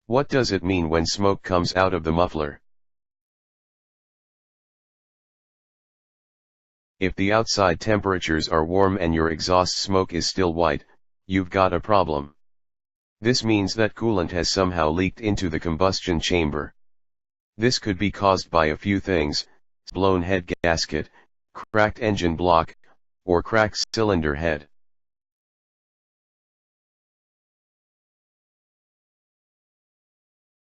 What does it mean when smoke comes out of the muffler? If the outside temperatures are warm and your exhaust smoke is still white, you've got a problem. This means that coolant has somehow leaked into the combustion chamber. This could be caused by a few things: blown head gasket, cracked engine block, or cracked cylinder head.